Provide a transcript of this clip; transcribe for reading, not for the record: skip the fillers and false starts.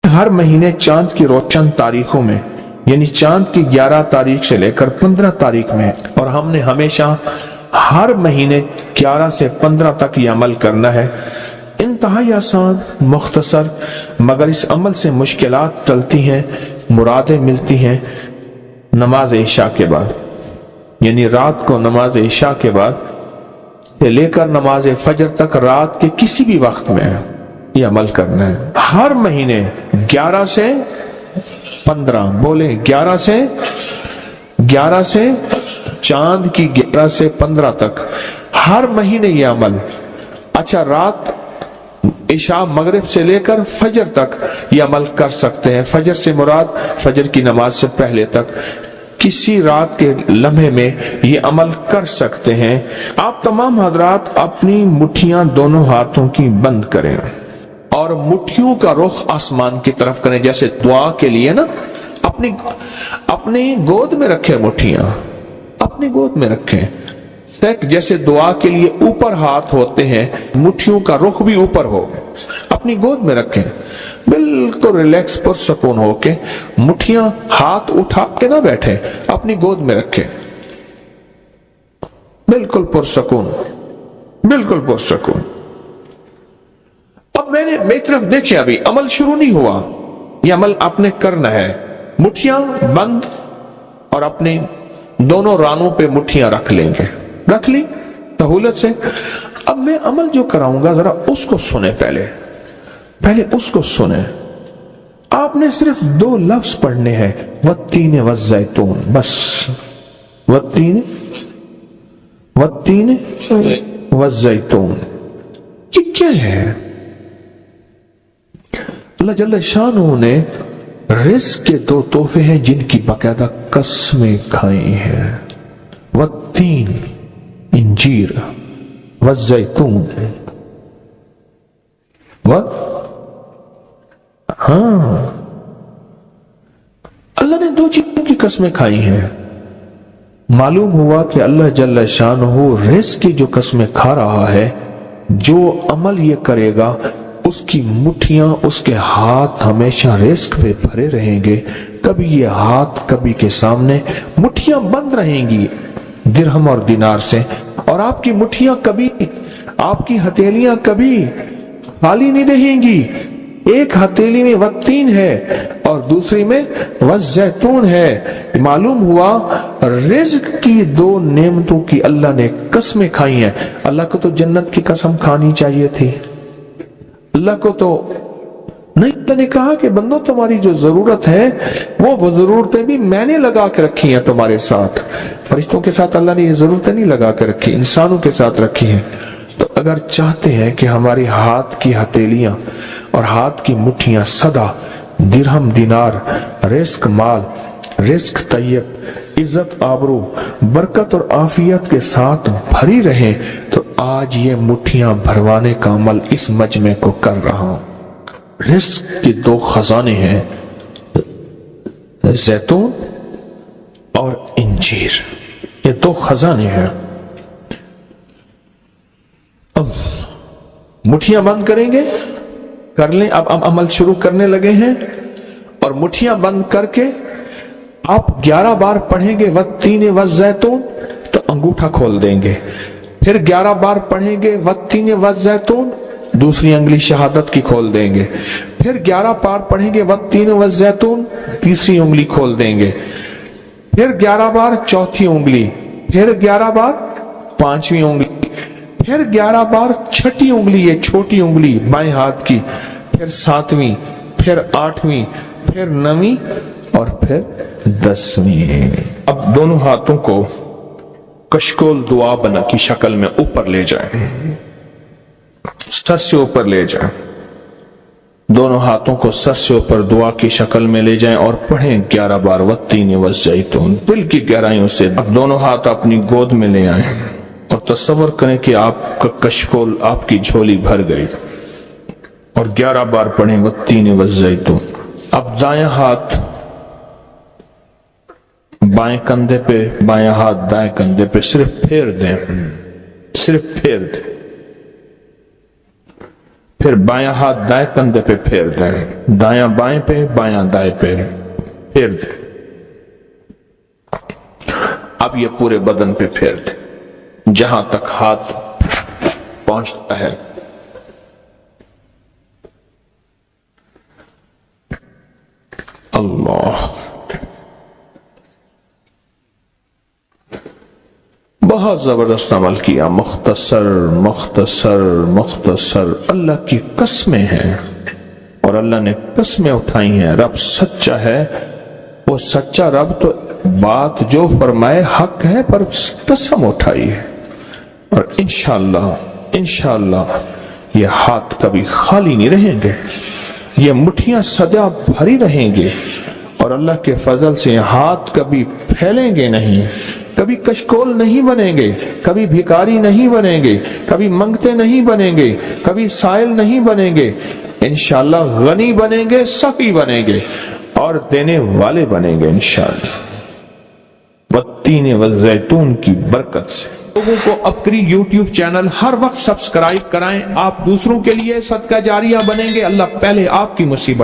ہر مہینے چاند کی روشن تاریخوں میں، یعنی چاند کی 11 تاریخ سے لے کر 15 تاریخ میں، اور ہم نے ہمیشہ ہر مہینے 11 سے 15 تک یہ عمل کرنا ہے۔ انتہائی آسان، مختصر، مگر اس عمل سے مشکلات ٹلتی ہیں، مرادیں ملتی ہیں۔ نماز عشاء کے بعد، یعنی رات کو نماز عشاء کے بعد سے لے کر نماز فجر تک رات کے کسی بھی وقت میں یہ عمل کرنا ہے۔ ہر مہینے 11 سے 15، بولیں 11 سے چاند کی 11 سے 15 تک ہر مہینے یہ عمل۔ اچھا، رات عشاء مغرب سے لے کر فجر تک یہ عمل کر سکتے ہیں۔ فجر سے مراد فجر کی نماز سے پہلے تک کسی رات کے لمحے میں یہ عمل کر سکتے ہیں۔ آپ تمام حضرات اپنی مٹھیاں دونوں ہاتھوں کی بند کریں اور مٹھیوں کا رخ آسمان کی طرف کریں، جیسے دعا کے لیے نا، اپنی گود میں رکھیں، مٹھیاں اپنی گود میں رکھیں، جیسے دعا کے لیے اوپر ہاتھ ہوتے ہیں، مٹھیوں کا رخ بھی اوپر ہو، اپنی گود میں رکھیں، بالکل ریلیکس پرسکون ہو کے، مٹھیاں ہاتھ اٹھا کے نہ بیٹھیں، اپنی گود میں رکھیں، بالکل پرسکون، بالکل پرسکون۔ اب میری طرف دیکھیں، ابھی عمل شروع نہیں ہوا، یہ عمل آپ نے کرنا ہے۔ مٹھیاں بند اور اپنے دونوں رانوں پہ مٹھیاں رکھ لیں گے، رکھ لی سہولت سے۔ اب میں عمل جو کراؤں گا ذرا اس کو سنیں، پہلے اس کو سنیں۔ آپ نے صرف 2 لفظ پڑھنے ہیں، والتین والزیتون، بس، والتین والزیتون۔ یہ کیا ہے؟ اللہ جل شانہ نے رزق کے 2 تحفے ہیں جن کی باقاعدہ قسمیں کھائی ہیں، والتین انجیر، والزیتون، ہاں، اللہ نے 2 چیزوں کی قسمیں کھائی ہیں۔ معلوم ہوا کہ اللہ جل شانہ رزق کی جو قسمیں کھا رہا ہے، جو عمل یہ کرے گا اس کی مٹھیاں، اس کے ہاتھ ہمیشہ رزق پہ بھرے رہیں گے، کبھی یہ ہاتھ کبھی کے سامنے، مٹھیاں بند رہیں گی درہم اور دینار سے، اور آپ کی مٹھیاں کبھی، آپ کی ہتھیلیاں کبھی خالی نہیں رہیں گی۔ ایک ہتھیلی میں والتین ہے اور دوسری میں والزیتون ہے۔ معلوم ہوا رزق کی 2 نعمتوں کی اللہ نے قسمیں کھائی ہیں۔ اللہ کو تو جنت کی قسم کھانی چاہیے تھی، اللہ کو تو نہیں۔ اللہ نے کہا کہ بندو تمہاری جو ضرورت ہے وہ ضرورتیں بھی میں نے لگا کے رکھی ہیں تمہارے ساتھ۔ فرشتوں کے ساتھ اللہ نے یہ ضرورتیں نہیں لگا کے رکھی، انسانوں کے ساتھ رکھی ہیں۔ تو اگر چاہتے ہیں کہ ہماری ہاتھ کی ہتھیلیاں اور ہاتھ کی مٹھیاں سدا درہم دینار، رزق مال، رزق طیب، عزت آبرو، برکت اور عافیت کے ساتھ بھری رہیں، تو آج یہ مٹھیاں بھروانے کا عمل اس مجمع کو کر رہا ہوں۔ رزق کے 2 خزانے ہیں، زیتون اور انجیر، یہ 2 خزانے ہیں۔ اب مٹھیاں بند کریں گے، کر لیں، اب عمل شروع کرنے لگے ہیں، اور مٹھیاں بند کر کے آپ 11 بار پڑھیں گے والتین والزیتون، تو انگوٹھا کھول دیں گے، پھر 11 بار پڑھیں گے والتین والزیتون، دوسری انگلی شہادت کی کھول دیں گے، پھر 11 بار پڑھیں گے والتین والزیتون، تیسری انگلی کھول دیں گے، پھر 11 بار چوتھی انگلی، پھر 11 بار پانچویں انگلی، پھر 11 بار چھٹی انگلی، یہ چھوٹی انگلی بائیں ہاتھ کی، پھر 7ویں، پھر 8ویں، پھر 9ویں اور پھر 10ویں۔ اب دونوں ہاتھوں کو کشکول دعا بنا کی شکل میں اوپر لے جائیں، سر سے اوپر لے جائیں، دونوں ہاتھوں کو سر سے اوپر دعا کی شکل میں لے جائیں اور پڑھیں 11 بار والتین والزیتون، دل کی گہرائیوں سے۔ اب دونوں ہاتھ اپنی گود میں لے آئیں اور تصور کریں کہ آپ کا کشکول، آپ کی جھولی بھر گئی، اور 11 بار پڑھیں والتین والزیتون۔ اب دائیں ہاتھ بائیں کندھے پہ، بائیں ہاتھ دائیں کندھے پہ، صرف پھیر دیں، صرف پھیر دیں، پھر بایاں ہاتھ دائیں کندھے پہ پھیر دیں، دایاں بائیں پہ، بایاں دائیں پہ پھیر دیں۔ اب یہ پورے بدن پہ پھیر دیں جہاں تک ہاتھ پہنچتا ہے۔ اللہ، بہت زبردست عمل کیا، مختصر مختصر مختصر۔ اللہ کی قسمیں ہیں اور اللہ نے قسمیں اٹھائی ہیں۔ رب سچا ہے، وہ سچا رب تو بات جو فرمائے حق ہے، پر قسم اٹھائی ہے۔ اور انشاءاللہ یہ ہاتھ کبھی خالی نہیں رہیں گے، یہ مٹھیاں سدا بھری رہیں گے، اور اللہ کے فضل سے ہاتھ کبھی پھیلیں گے نہیں، کبھی کشکول نہیں بنیں گے، کبھی بھکاری نہیں بنیں گے، کبھی منگتے نہیں بنیں گے، کبھی سائل نہیں بنیں گے، انشاءاللہ غنی بنیں گے، سخی بنیں گے اور دینے والے بنیں گے انشاءاللہ، والتین والزیتون کی برکت سے۔ لوگوں کو اپنی یوٹیوب چینل ہر وقت سبسکرائب کرائیں، آپ دوسروں کے لیے صدقہ جاریہ بنیں گے، اللہ پہلے آپ کی مصیبت